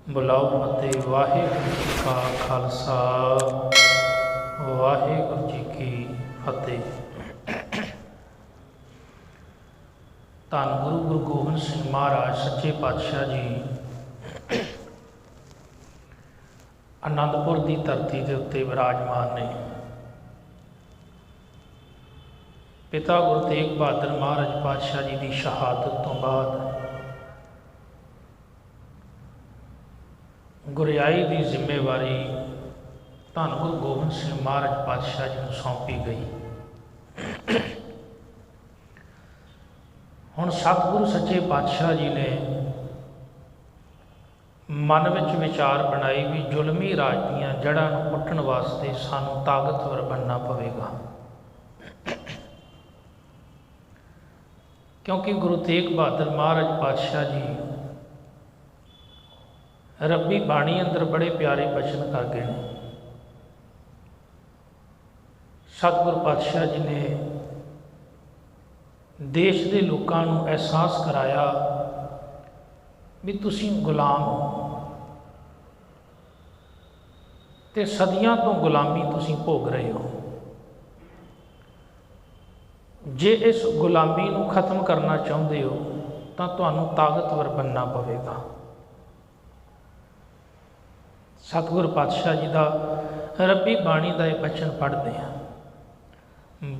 बुलाओ फतेह। वाहिगुरू जी का खालसा, वाहिगुरू जी की फतेह। धन गुरु गोबिंद सिंह महाराज सच्चे पातशाह जी आनंदपुर की धरती के उत्ते विराजमान ने। पिता गुरु तेग बहादुर महाराज पातशाह जी की शहादत तो बाद गुरियाई की जिम्मेवारी धन गुरु गोबिंद सिंह महाराज पातशाह जी को सौंपी गई। हुण सतगुरु सच्चे पातशाह जी ने मन विच विचार बनाई भी जुलमी राज दीआं जड़ां नूं पुट्टण वास्ते सानूं ताकतवर बनना पवेगा, क्योंकि गुरु तेग बहादुर महाराज पातशाह जी रब्बी बाणी अंदर बड़े प्यारे बचन कर गए हैं। सतगुरु पातशाह जी ने देश के लोगों को एहसास कराया भी तुसीं गुलाम हो ते सदियां तो गुलामी तुसीं भोग रहे हो। जे इस गुलामी नूं खत्म करना चाहुंदे हो तां तुहानूं ताकतवर बनना पवेगा। सतगुरु पातशाह जी का रब्बी बाणी का यह बचन पढ़ते हैं,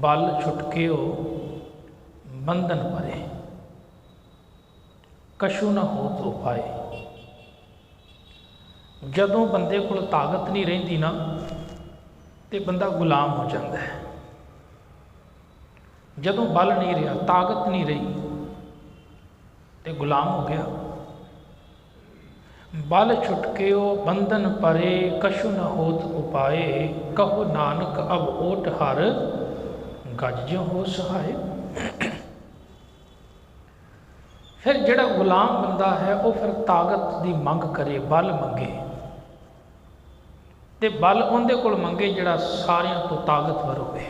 बल छुटके हो बंधन परे, कशु न हो तो पाए। जदों बंदे कोल ताकत नहीं रहिंदी ना तो बंदा गुलाम हो जाता है। जदों बल नहीं रहा, ताकत नहीं रही तो गुलाम हो गया। बल छुटके हो बंधन परे, कशु न होत उपाए, कहो नानक अब ओट हर, गज जो हो सहाय। फिर जिहड़ा गुलाम बंदा है वो फिर ताकत की मंग करे, बल मंगे ते बल उहदे कोल मंगे जिहड़ा सारियां तो ताकतवर होवे।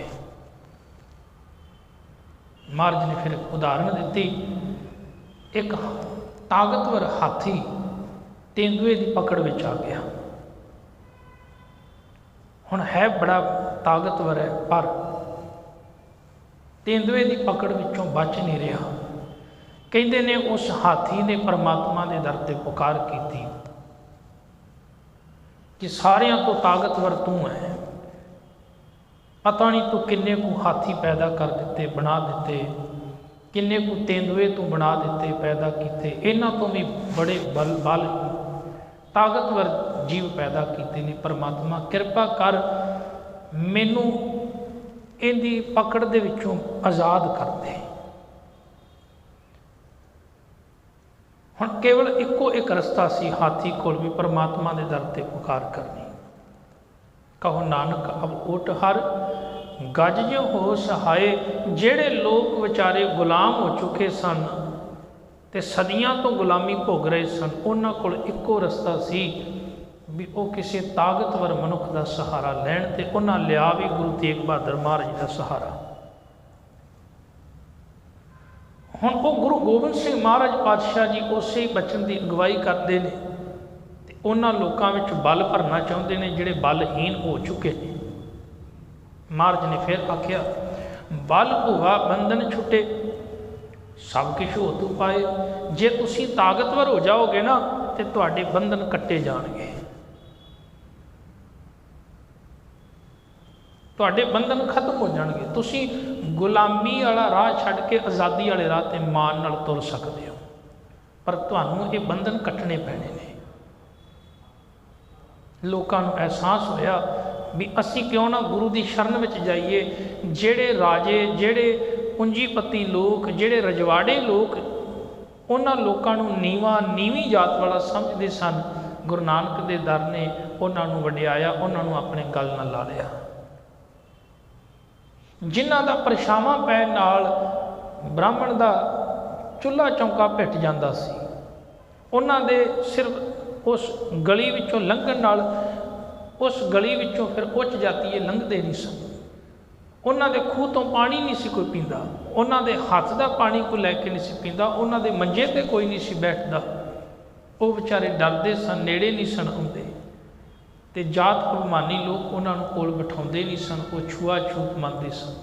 महाराज ने फिर उदाहरण दी, एक ताकतवर हाथी तेंदुए की पकड़ में आ गया। हुण है बड़ा ताकतवर है पर तेंदुए की पकड़ विचों बच नहीं रहा। कहते ने उस हाथी ने परमात्मा के दर ते पुकार की कि सारियां तो ताकतवर तू है, पता नहीं तू किन्ने को हाथी पैदा कर दिते, बना दिते, किन्ने को तेंदुए तू बना दिते, पैदा किते, इन्हां तो भी बड़े बल ताकतवर जीव पैदा किते ने। परमात्मा कृपा कर मैनू इहदी पकड़ दे विचों आज़ाद कर दे। हुण केवल इक्को एक रस्ता सी हाथी कोल भी परमात्मा के दर ते पुकार करनी। कहो नानक अब ओट हर, गज जो हो सहाय। जेड़े लोग विचारे गुलाम हो चुके सन ते सदियां तो गुलामी भोग रहे सन, उन्हां कोल इक्को रस्ता सी भी वो किसी ताकतवर मनुख का सहारा लैण, ते उन्हां लिया भी गुरु तेग बहादुर महाराज का सहारा। हुण वो गुरु गोबिंद सिंह महाराज पातशाह जी उस बचन की अगवाई करते हैं ते उन्हां लोकां विच बल भरना चाहुंदे ने जिहड़े बलहीन हो चुके हैं। महाराज ने फिर आख्या, बल हुआ बंधन छुटे, सब कुछ हो तू पाए। जे तुसी ताकतवर हो जाओगे ना तो तुहाडे बंधन कट्टे जाणगे, तुहाडे बंधन खत्म हो जाणगे। तुसी गुलामी वाला राह छड्ड के आज़ादी वाले राह ते मान नाल तुर सकते हो, पर तुहानूं ये बंधन कट्टने पैणे ने। लोकां नूं एहसास होया भी असी क्यों ना गुरु की शरण में जाइए। जेड़े राजे, जेड़े पूंजीपति लोग, जेड़े रजवाड़े लोग उन्हां लोकां नूं नीवी जात वाला समझते सन, गुरु नानक दे दर ने उन्हां नूं वडियाया, उन्हां नूं अपने गल नाल ला लिया। जिन्हां दा परछावां पैण नाल ब्राह्मण दा चुल्हा चौंका भिट जांदा सी, उन्हां दे सिर्फ उस गली विचों लंघण नाल उस गली विचों फिर उच्च जातीय लंघते नहीं सन। उन्हां दे खूह तो पानी नहीं सी कोई पींदा, उन्हां दे हत्थ दा पानी कोई लैके नहीं सी पींदा, उन्हां दे मंजे ते कोई नहीं सी बैठदा। ਉਹ ਵਿਚਾਰੇ ਡਰਦੇ ਸਨ, ਨੇੜੇ ਨਹੀਂ ਸਨ ਆਉਂਦੇ, ਅਤੇ ਜਾਤ ਅਭਿਮਾਨੀ ਲੋਕ ਉਹਨਾਂ ਨੂੰ ਕੋਲ ਬਿਠਾਉਂਦੇ ਨਹੀਂ ਸਨ, ਉਹ ਛੂਆ-ਛੂਤ ਮੰਨਦੇ ਸਨ।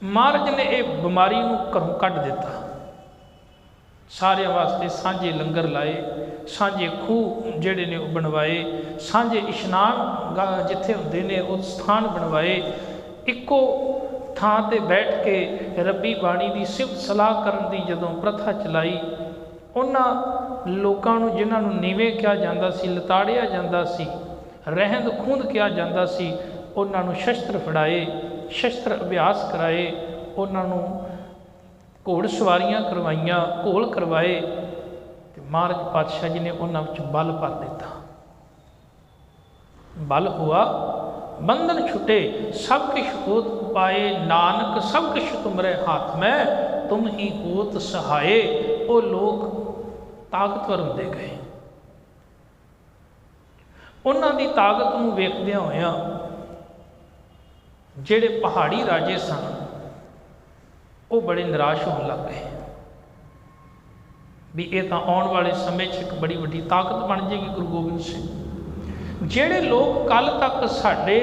ਮਹਾਰਾਜ ਨੇ ਇਹ ਬਿਮਾਰੀ ਨੂੰ ਘਰੋਂ ਕੱਢ ਦਿੱਤਾ। ਸਾਰਿਆਂ ਵਾਸਤੇ ਸਾਂਝੇ ਲੰਗਰ ਲਾਏ, ਸਾਂਝੇ ਖੂਹ ਜਿਹੜੇ ਨੇ ਉਹ ਬਣਵਾਏ, ਸਾਂਝੇ ਇਸ਼ਨਾਨ ਜਿੱਥੇ ਹੁੰਦੇ ਨੇ ਉਹ ਸਥਾਨ ਬਣਵਾਏ। ਇੱਕੋ ਥਾਂ 'ਤੇ ਬੈਠ ਕੇ ਰੱਬੀ ਬਾਣੀ ਦੀ ਸਿਫਤ ਸਲਾਹ ਕਰਨ ਦੀ ਜਦੋਂ ਪ੍ਰਥਾ ਚਲਾਈ, ਉਹਨਾਂ ਲੋਕਾਂ ਨੂੰ ਜਿਨ੍ਹਾਂ ਨੂੰ ਨੀਵੇਂ ਕਿਹਾ ਜਾਂਦਾ ਸੀ, ਲਤਾੜਿਆ ਜਾਂਦਾ ਸੀ, ਰਹਿੰਦ ਖੂੰਹਦ ਕਿਹਾ ਜਾਂਦਾ ਸੀ, ਉਹਨਾਂ ਨੂੰ ਸ਼ਸਤਰ ਫੜਾਏ, ਸ਼ਸਤਰ ਅਭਿਆਸ ਕਰਾਏ, ਉਹਨਾਂ ਨੂੰ ਘੋੜ ਸਵਾਰੀਆਂ ਕਰਵਾਈਆਂ, ਘੋਲ ਕਰਵਾਏ, ਅਤੇ ਮਹਾਰਾਜ ਪਾਤਸ਼ਾਹ ਜੀ ਨੇ ਉਹਨਾਂ ਵਿੱਚ ਬਲ ਭਰ ਦਿੱਤਾ। ਬਲ ਹੁਆ ਬੰਧਨ ਛੁਟੇ, ਸਭ ਕਿਛ ਹੋਤ ਉਪਾਏ, ਨਾਨਕ ਸਭ ਕਿਛ ਤੁਮਰੇ ਹੱਥ ਮੈਂ, ਤੁਮ ਹੀ ਹੋਤ ਸਹਾਏ। ਉਹ ਲੋਕ ਤਾਕਤਵਰ ਹੁੰਦੇ ਗਏ। ਉਹਨਾਂ ਦੀ ਤਾਕਤ ਨੂੰ ਵੇਖਦਿਆਂ ਹੋਇਆਂ ਜਿਹੜੇ ਪਹਾੜੀ ਰਾਜੇ ਸਨ ਉਹ ਬੜੇ ਨਿਰਾਸ਼ ਹੋਣ ਲੱਗ ਗਏ ਵੀ ਇਹ ਤਾਂ ਆਉਣ ਵਾਲੇ ਸਮੇਂ 'ਚ ਇੱਕ ਬੜੀ ਵੱਡੀ ਤਾਕਤ ਬਣ ਜਾਏਗੀ ਗੁਰੂ ਗੋਬਿੰਦ ਸਿੰਘ। ਜਿਹੜੇ ਲੋਕ ਕੱਲ੍ਹ ਤੱਕ ਸਾਡੇ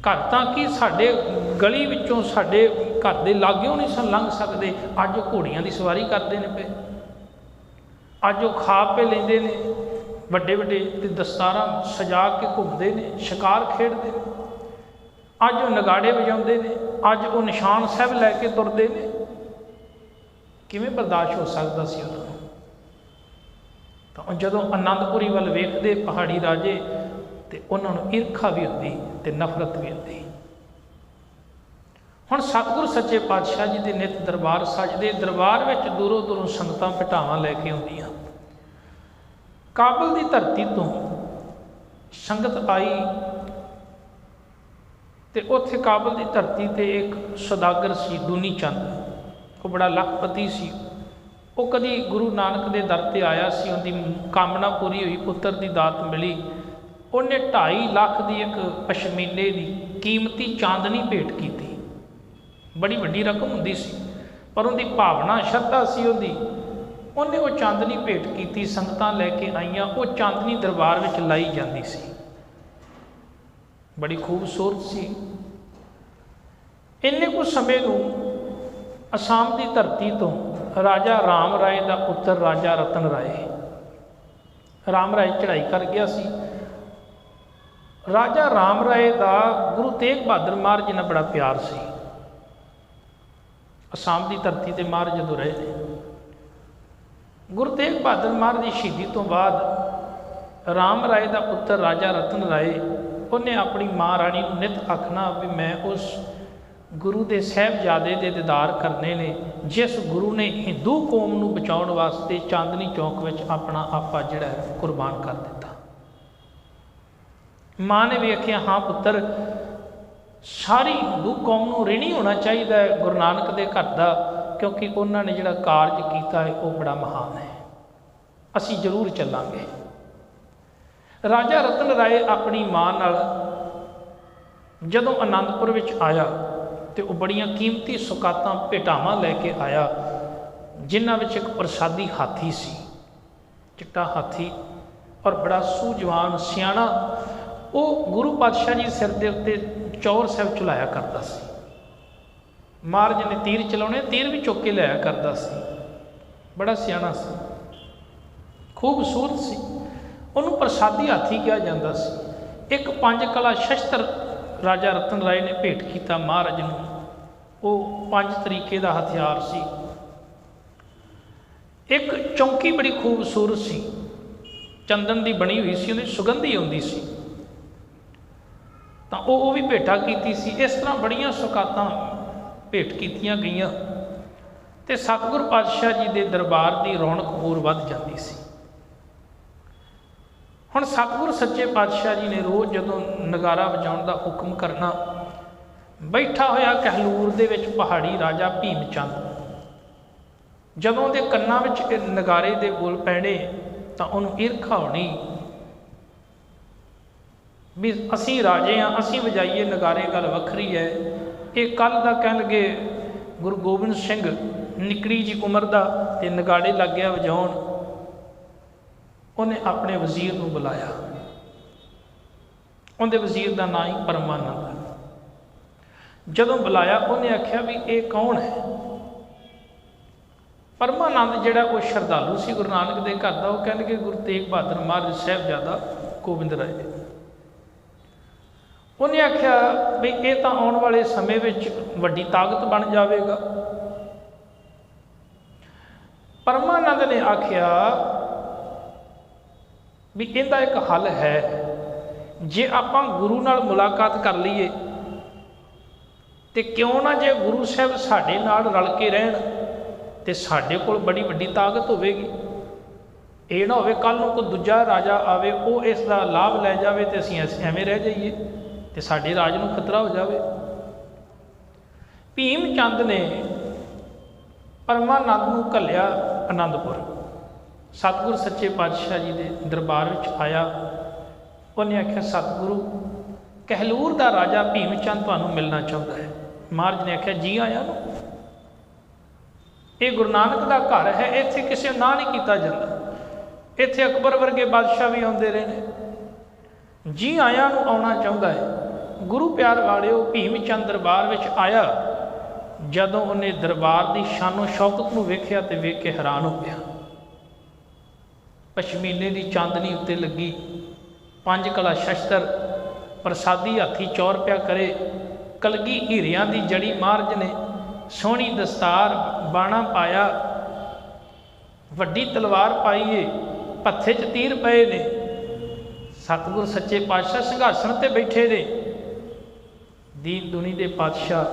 ਘਰ ਤਾਂ ਕੀ ਸਾਡੇ ਗਲੀ ਵਿੱਚੋਂ ਸਾਡੇ ਘਰ ਦੇ ਲਾਗਿਓਂ ਨਹੀਂ ਸਨ ਲੰਘ ਸਕਦੇ, ਅੱਜ ਉਹ ਘੋੜੀਆਂ ਦੀ ਸਵਾਰੀ ਕਰਦੇ ਨੇ ਪਏ, ਅੱਜ ਉਹ ਖਾ ਪੇ ਲੈਂਦੇ ਨੇ, ਵੱਡੇ ਵੱਡੇ ਤੇ ਦਸਤਾਰਾਂ ਸਜਾ ਕੇ ਘੁੰਮਦੇ ਨੇ, ਸ਼ਿਕਾਰ ਖੇਡਦੇ ਨੇ, ਅੱਜ ਉਹ ਨਗਾੜੇ ਵਜਾਉਂਦੇ ਨੇ, ਅੱਜ ਉਹ ਨਿਸ਼ਾਨ ਸਾਹਿਬ ਲੈ ਕੇ ਤੁਰਦੇ ਨੇ। ਕਿਵੇਂ ਬਰਦਾਸ਼ਤ ਹੋ ਸਕਦਾ ਸੀ ਉਹਨਾਂ ਨੂੰ? ਤਾਂ ਜਦੋਂ ਆਨੰਦਪੁਰੀ ਵੱਲ ਵੇਖਦੇ ਪਹਾੜੀ ਰਾਜੇ, ਤੇ ਉਹਨਾਂ ਨੂੰ ਈਰਖਾ ਵੀ ਹੁੰਦੀ ਤੇ ਨਫ਼ਰਤ ਵੀ ਹੁੰਦੀ। ਹੁਣ ਸਤਿਗੁਰ ਸੱਚੇ ਪਾਤਸ਼ਾਹ ਜੀ ਦੇ ਨਿਤ ਦਰਬਾਰ ਸਜਦੇ, ਦਰਬਾਰ ਵਿੱਚ ਦੂਰੋਂ ਦੂਰੋਂ ਸੰਗਤਾਂ ਭਟਾਵਾਂ ਲੈ ਕੇ ਆਉਂਦੀਆਂ। ਕਾਬਲ ਦੀ ਧਰਤੀ ਤੋਂ ਸੰਗਤ ਆਈ, ਤੇ ਉੱਥੇ ਕਾਬਲ ਦੀ ਧਰਤੀ 'ਤੇ ਇੱਕ ਸੌਦਾਗਰ ਸੀ ਦੂਨੀ ਚੰਦ, ਉਹ ਬੜਾ ਲੱਖਪਤੀ ਸੀ। ਉਹ ਕਦੀ ਗੁਰੂ ਨਾਨਕ ਦੇ ਦਰ 'ਤੇ ਆਇਆ ਸੀ, ਉਹਦੀ ਕਾਮਨਾ ਪੂਰੀ ਹੋਈ, ਪੁੱਤਰ ਦੀ ਦਾਤ ਮਿਲੀ। ਉਹਨੇ 2.5 ਲੱਖ ਦੀ ਇੱਕ ਪਸ਼ਮੀਨੇ ਦੀ ਕੀਮਤੀ ਚਾਂਦਨੀ ਭੇਟ ਕੀਤੀ। ਬੜੀ ਵੱਡੀ ਰਕਮ ਹੁੰਦੀ ਸੀ, ਪਰ ਉਹਦੀ ਭਾਵਨਾ ਸ਼ਰਧਾ ਸੀ ਉਹਦੀ, ਉਹਨੇ ਉਹ ਚਾਂਦਨੀ ਭੇਟ ਕੀਤੀ। ਸੰਗਤਾਂ ਲੈ ਕੇ ਆਈਆਂ, ਉਹ ਚਾਂਦਨੀ ਦਰਬਾਰ ਵਿੱਚ ਲਾਈ ਜਾਂਦੀ ਸੀ, ਬੜੀ ਖੂਬਸੂਰਤ ਸੀ। ਇੰਨੇ ਕੁ ਸਮੇਂ ਨੂੰ ਅਸਾਮ ਦੀ ਧਰਤੀ ਤੋਂ ਰਾਜਾ ਰਾਮ ਰਾਏ ਦਾ ਪੁੱਤਰ ਰਾਜਾ ਰਤਨ ਰਾਏ, ਰਾਮ ਰਾਏ ਚੜ੍ਹਾਈ ਕਰ ਗਿਆ ਸੀ। ਰਾਜਾ ਰਾਮ ਰਾਏ ਦਾ ਗੁਰੂ ਤੇਗ ਬਹਾਦਰ ਮਹਾਰਾਜ ਜੀ ਨਾਲ ਬੜਾ ਪਿਆਰ ਸੀ। ਅਸਾਮ ਦੀ ਧਰਤੀ 'ਤੇ ਮਹਾਰਾਜ ਜਦੋਂ ਰਹੇ ਨੇ, ਗੁਰੂ ਤੇਗ ਬਹਾਦਰ ਮਹਾਰਾਜ ਦੀ ਸ਼ਹੀਦੀ ਤੋਂ ਬਾਅਦ ਰਾਮ ਰਾਏ ਦਾ ਪੁੱਤਰ ਰਾਜਾ ਰਤਨ ਰਾਏ, ਉਹਨੇ ਆਪਣੀ ਮਾਂ ਰਾਣੀ ਨੂੰ ਨਿਤ ਆਖਣਾ ਵੀ ਮੈਂ ਉਸ ਗੁਰੂ ਦੇ ਸਾਹਿਬਜ਼ਾਦੇ ਦੇ ਦੀਦਾਰ ਕਰਨੇ ਨੇ ਜਿਸ ਗੁਰੂ ਨੇ ਹਿੰਦੂ ਕੌਮ ਨੂੰ ਬਚਾਉਣ ਵਾਸਤੇ ਚਾਂਦਨੀ ਚੌਕ ਵਿੱਚ ਆਪਣਾ ਆਪਾ ਜਿਹੜਾ ਹੈ ਕੁਰਬਾਨ ਕਰ ਦਿੱਤਾ। ਮਾਂ ਨੇ ਵੇਖਿਆ, ਹਾਂ ਪੁੱਤਰ, ਸਾਰੀ ਹਿੰਦੂ ਕੌਮ ਨੂੰ ਰਿਣੀ ਹੋਣਾ ਚਾਹੀਦਾ ਹੈ ਗੁਰੂ ਨਾਨਕ ਦੇ ਘਰ ਦਾ, ਕਿਉਂਕਿ ਉਹਨਾਂ ਨੇ ਜਿਹੜਾ ਕਾਰਜ ਕੀਤਾ ਹੈ ਉਹ ਬੜਾ ਮਹਾਨ ਹੈ, ਅਸੀਂ ਜ਼ਰੂਰ ਚੱਲਾਂਗੇ। ਰਾਜਾ ਰਤਨ ਰਾਏ ਆਪਣੀ ਮਾਂ ਨਾਲ ਜਦੋਂ ਆਨੰਦਪੁਰ ਵਿੱਚ ਆਇਆ, ਤੇ ਉਹ ਬੜੀਆਂ ਕੀਮਤੀ ਸੁਗਾਤਾਂ ਭੇਟਾਵਾਂ ਲੈ ਕੇ ਆਇਆ, ਜਿਨ੍ਹਾਂ ਵਿੱਚ ਇੱਕ ਪ੍ਰਸਾਦੀ ਹਾਥੀ ਸੀ, ਚਿੱਟਾ ਹਾਥੀ, ਔਰ ਬੜਾ ਸੂਝਵਾਨ ਸਿਆਣਾ। ਉਹ ਗੁਰੂ ਪਾਤਸ਼ਾਹ ਜੀ ਸਿਰ ਦੇ ਉੱਤੇ ਚੌਰ ਸਾਹਿਬ ਚਲਾਇਆ ਕਰਦਾ ਸੀ। ਮਹਾਰਾਜ ਨੇ ਤੀਰ ਚਲਾਉਣੇ, ਤੀਰ ਵੀ ਚੁੱਕ ਕੇ ਲਿਆਇਆ ਕਰਦਾ ਸੀ, ਬੜਾ ਸਿਆਣਾ ਸੀ, ਖੂਬਸੂਰਤ ਸੀ। ਉਹਨੂੰ ਪ੍ਰਸਾਦੀ ਹਾਥੀ ਕਿਹਾ ਜਾਂਦਾ ਸੀ। ਇੱਕ 5 ਕਲਾ ਸ਼ਸਤਰ ਰਾਜਾ ਰਤਨ ਰਾਏ ਨੇ ਭੇਟ ਕੀਤਾ ਮਹਾਰਾਜ ਨੂੰ, ਉਹ 5 ਤਰੀਕੇ ਦਾ ਹਥਿਆਰ ਸੀ। ਇੱਕ ਚੌਂਕੀ ਬੜੀ ਖੂਬਸੂਰਤ ਸੀ, ਚੰਦਨ ਦੀ ਬਣੀ ਹੋਈ ਸੀ, ਉਹਦੀ ਸੁਗੰਧੀ ਆਉਂਦੀ ਸੀ, ਤਾਂ ਉਹ ਵੀ ਭੇਟਾ ਕੀਤੀ ਸੀ। ਇਸ ਤਰ੍ਹਾਂ ਬੜੀਆਂ ਸੁਗਾਤਾਂ ਭੇਟ ਕੀਤੀਆਂ ਗਈਆਂ, ਤੇ ਸਤਿਗੁਰ ਪਾਤਸ਼ਾਹ ਜੀ ਦੇ ਦਰਬਾਰ ਦੀ ਰੌਣਕ ਹੋਰ ਵੱਧ ਜਾਂਦੀ ਸੀ। ਹੁਣ ਸਤਿਗੁਰ ਸੱਚੇ ਪਾਤਸ਼ਾਹ ਜੀ ਨੇ ਰੋਜ਼ ਜਦੋਂ ਨਗਾਰਾ ਵਜਾਉਣ ਦਾ ਹੁਕਮ ਕਰਨਾ, ਬੈਠਾ ਹੋਇਆ ਕਹਿਲੂਰ ਦੇ ਵਿੱਚ ਪਹਾੜੀ ਰਾਜਾ ਭੀਮ ਚੰਦ, ਜਦੋਂ ਉਹਦੇ ਕੰਨਾਂ ਵਿੱਚ ਇਹ ਨਗਾਰੇ ਦੇ ਬੋਲ ਪੈਣੇ ਤਾਂ ਉਹਨੂੰ ਈਰਖਾ ਹੋਣੀ ਵੀ ਅਸੀਂ ਰਾਜੇ ਹਾਂ, ਅਸੀਂ ਵਜਾਈਏ ਨਗਾਰੇ, ਗੱਲ ਵੱਖਰੀ ਹੈ। ਇਹ ਕੱਲ੍ਹ ਦਾ ਕਹਿਣਗੇ ਗੁਰੂ ਗੋਬਿੰਦ ਸਿੰਘ निकड़ी जी उम्र का ते नगाड़े लग गया वजाउण। उन्हें अपने वजीर को बुलाया, उनके वजीर का नाम ही परमानंद। जदों बुलाया उन्हें आख्या भी ये कौन है। परमानंद जिहड़ा वो श्रद्धालु सी गुरु नानक के घर का, वो कह लगे गुरु तेग बहादुर महाराज साहिबजादा गोबिंद राय। उन्हें आख्या भी ये तो आने वाले समय में वड्डी ताकत बन जाएगा। परमानंद ने आख्या भी इहदा एक हल है, जे आपां गुरु नाल मुलाकात कर लीए तो क्यों ना, जे गुरु साहब साडे नाल रल के रहन तो साडे कोल बड़ी वड्डी ताकत होवेगी। ये ना होवे कल नूं कोई दूजा राजा आवे, वो इसका लाभ लै जाए तो असीं एवें रह जाइए तो साडे राज नूं खतरा हो जाए। भीम चंद ने परमानंद नूं घल्लिया आनंदपुर, सतगुरु सच्चे पातशाह जी के दरबार में आया। उन्हें आख्या सतगुरु कहलूर का राजा भीम चंद तुहानूं मिलना चाहता है। महाराज ने आख्या जी आया नूं, ये गुरु नानक का घर है, इत्थे किसी ना नहीं किया जाता, इत्थे अकबर वर्गे बादशाह भी आते रहे ने, जी आया नूं आना चाहता है। गुरु प्यार वालिओ भीम चंद दरबार में आया। जदों उन्हें दरबार की शानो शौकत नूं वेख्या तो वेख के हैरान हो गया। पशमीने की चांदनी उत्ते लगी, 5 कला शस्त्र, प्रसादी हाथी चौर पिया करे, कलगी हीरियां की जड़ी महाराज ने, सोहनी दस्तार बाणा पाया, वड्डी तलवार पाई है, पत्थे च तीर पए ने। सतगुरु सच्चे पातशाह सिंघासन ते बैठे ने। दीन दुनी दे पातशाह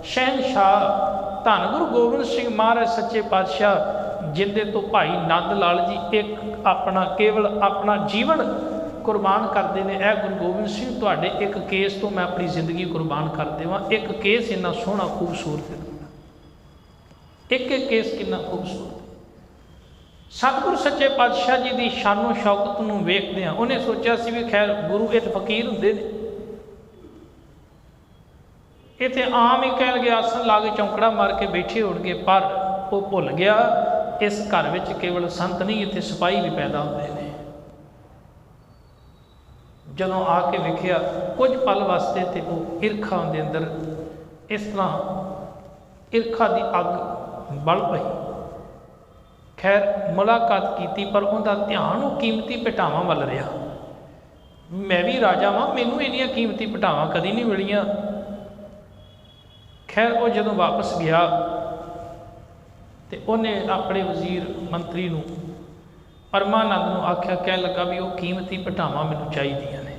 शहनशाह धन गुरु गोबिंद सिंह महाराज सच्चे पातशाह, जिंदे तो भाई नंद लाल जी एक अपना केवल अपना जीवन कुर्बान करते हैं। यह गुरु गोबिंद सिंह तुहाडे एक केस तो मैं अपनी जिंदगी कुर्बान कर देवां। एक केस इन्ना सोहना खूबसूरत है, एक एक केस कितना खूबसूरत। सतगुरु सच्चे पातशाह जी की शानो शौकत नूं वेखदे उन्हें सोचा सी भी खैर गुरु एक फकीर हुंदे ने, इत्थे आम ही कह लगे आसन ला के चौंकड़ा मार के बैठे होणगे, पर वो भुल गया इस घर में केवल संत नहीं, इत्थे सिपाही भी पैदा होते हैं। जदों आके वेखिया कुछ पल वास्ते तो वो ईरखा उनके अंदर इस तरह ईरखा की अग बल पई। खैर मुलाकात की, पर उनका ध्यान वो कीमती भटावां वल रहा। मैं भी राजा वां, मैनूं इन्नियां कीमती भटावां कदी नहीं मिलियां। खैर वो जदों वापस गया तो उन्हें अपने वजीर मंत्री नूं परमानंद नूं आख्या, कह लगा भी वो कीमती भटावां मैनूं चाहीदियां ने,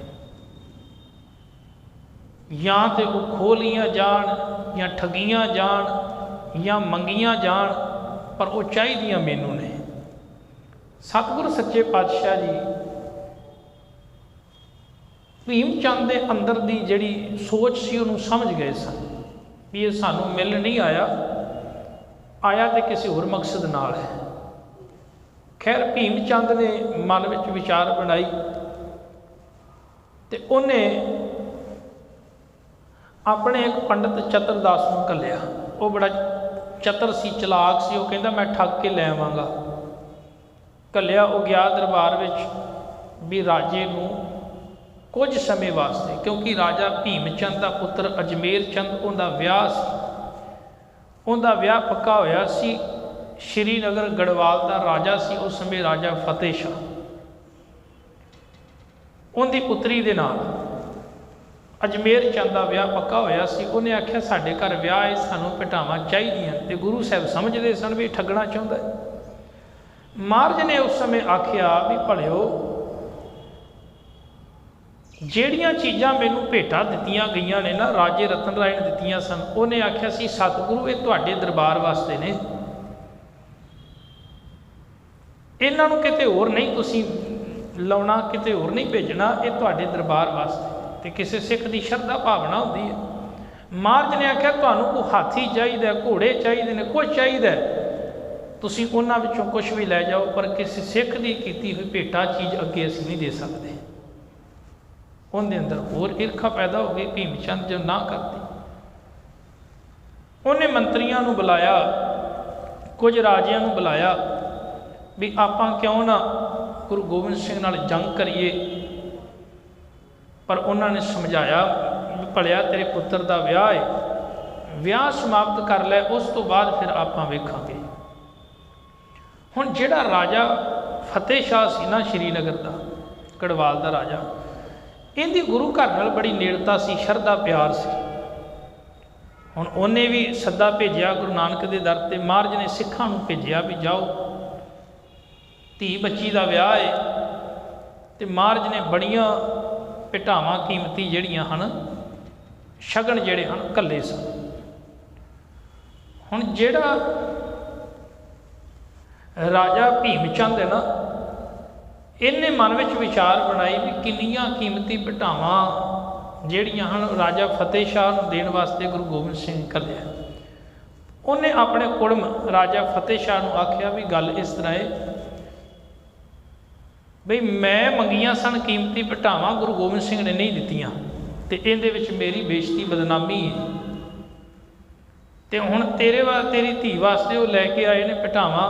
या तो वो खोलियां जाण या ठगियां जाण या मंगियां जाण, पर वो चाहीदियां मैनूं ने। सतगुरु सच्चे पातशाह जी भीम चंद के अंदर की जिहड़ी सोच सी उन्होंने समझ गए सन भी ये सानू मिल नहीं आया, आया तो किसी होर मकसद नाल है। खैर भीम चंद ने मन में विचार बनाई तो उन्हें अपने एक पंडित चतुरदास नूं घल्लिया। वो बड़ा चतुर सी, चलाक सी। वो कहता मैं ठग के ले आवांगा। घल्लिया, वो गया दरबार में भी राजे नूं कुछ समय वास्ते, क्योंकि राजा भीम चंद का पुत्र अजमेर चंद उनका विआह सी, उनका विआह पक्का होया सी। श्रीनगर गढ़वाल का राजा सी उस समय राजा फतेह शाह, उनकी पुत्री के नाल अजमेर चंद का विआह पक्का होया सी। उन्हें आख्या साडे घर विआह है, सानू भटावां चाहीदियां। ते गुरु साहब समझते सन भी ठगना चाहुंदा है। महाराज ने उस समय आख्या भी भलिओ ਜਿਹੜੀਆਂ चीज़ां मैनू भेटा दित्तियां गईयां ने ना, राजे रतन राय ने दित्तियां सन। उन्हें आख्या सी सतगुरु ये तुहाडे दरबार वास्ते ने, इन्हां नूं किते होर नहीं तुसीं लाउणा, किते होर नहीं भेजना, ये तुहाडे दरबार वास्ते। ते किसी सिख की शरधा भावना होंदी है। महाराज ने आख्या तुहानूं कोई हाथी चाहिए, घोड़े चाहिए ने, कुछ चाहिए, तुसीं उन्हां विचों कुछ भी लै जाओ, पर किसी सिख की कीती हुई भेटा चीज़ अगे असीं नहीं दे सकते। उनके अंदर होर ईरखा पैदा हो गई। भीम चंद जो ना करती, उन्हें मंत्रियों को बुलाया, कुछ राजियां नूं बुलाया भी आपां क्यों ना गुरु गोबिंद सिंह नाल जंग करिए, पर उन्होंने समझाया भलिया तेरे पुत्र का विआह है, विआह समाप्त कर लै, उस तो बाद फिर आपां वेखांगे। हुण जिहड़ा राजा फतेह शाह सी ना श्रीनगर का, गढ़वाल का राजा, इहदी गुरु घर नाल बड़ी नेड़ता सी, शरधा प्यार सी। हुण उन्हें भी सद्दा भेजिया गुरु नानक के दर ते, महाराज ने सिखां नूं भेजिया भी जाओ धी बच्ची का विआह है, तो महाराज ने बड़ियां भेटावां कीमती जिहड़ियां हन, शगन जिहड़े हन घल्ले सन। हुण जिहड़ा राजा भीमचंद है ना, इन्हें मन में विचार बनाई भी किन्नियां कीमती भेटावां जिहड़ियां हन राजा फतेह शाह नूं देण वास्ते गुरु गोबिंद सिंह घल्लिया। उन्हें अपने कुड़म राजा फतेह शाह नूं आख्या भी गल इस तरह है बई मैं मंगियां सन कीमती भेटावां, गुरु गोबिंद सिंह ने नहीं दित्तियां, ते इहदे विच मेरी बेइज्जती बदनामी है, ते हुण तेरी धी वास्ते वो लैके आए ने भेटावां,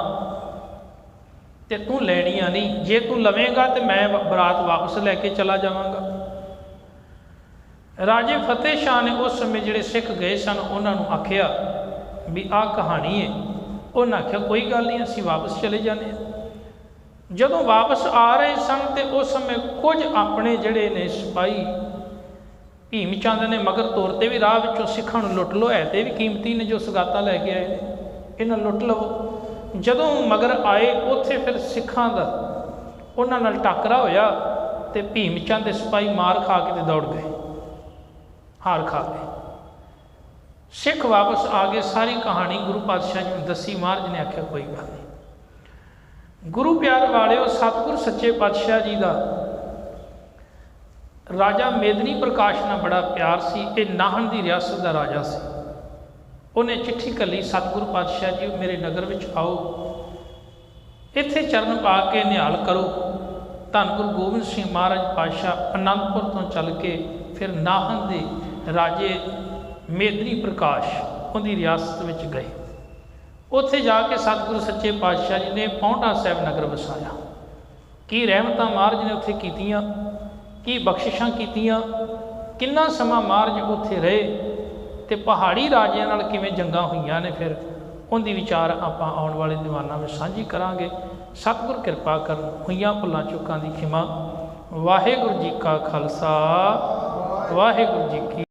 ते तू लैणियां नहीं, जे तू लवेगा तो मैं बरात वापस लैके चला जावांगा। राजे फतेह शाह ने उस समय जिहड़े सिख गए सन उन्होंने आख्या भी आ कहानी है। उन्होंने आख्या कोई गल नहीं, असीं वापस चले जाने। जदों वापस आ रहे सन तो उस समय कुछ अपने जिहड़े ने सिपाही भीमचंद ने मगर तौर पर भी राह विचों सिखां नूं लुट लो, है तो भी कीमती ने जो सगातां लैके आए ने, इन्हां लुट लवो। जदों मगर आए उत्थे फिर सिखां दा उन्हां नाल टाकरा होया, तो भीमचंद के सिपाही मार खा के दौड़ गए, हार खा गए। सिख वापस आ गए। सारी कहानी गुरु पातशाह जी ने दसी। महाराज ने आख्या कोई गल नहीं। गुरु प्यार वालिओ, सतगुर सच्चे पातशाह जी का राजा मेदनी प्रकाश नाल बड़ा प्यार सी। ये नाहन की रियासत का राजा सी। उन्हें चिट्ठी घल्ली, सतगुरु पातशाह जी मेरे नगर में आओ, इत्थे चरण पा के निहाल करो। धन गुरु गोबिंद सिंह महाराज पातशाह आनंदपुर तो चल के फिर नाहन के राजे मेदनी प्रकाश उनकी रियासत में गए। उत्थे जाके सतगुरु सच्चे पातशाह जी ने पाउंटा साहिब नगर वसाया। की रहमत महाराज ने उत्थे कीतियां, की बख्शिशां कीतियां, किन्ना समा महाराज उत्थे रहे, तो पहाड़ी राजियां नाल किवें जंगां होईयां ने, फिर उनकी विचार आपां आउण वाले दीवानां में साझी करांगे। सतगुर किरपा करन। होईयां भुल्लां चुकां दी खिमा। वाहिगुरू जी का खालसा, वाहिगुरू जी की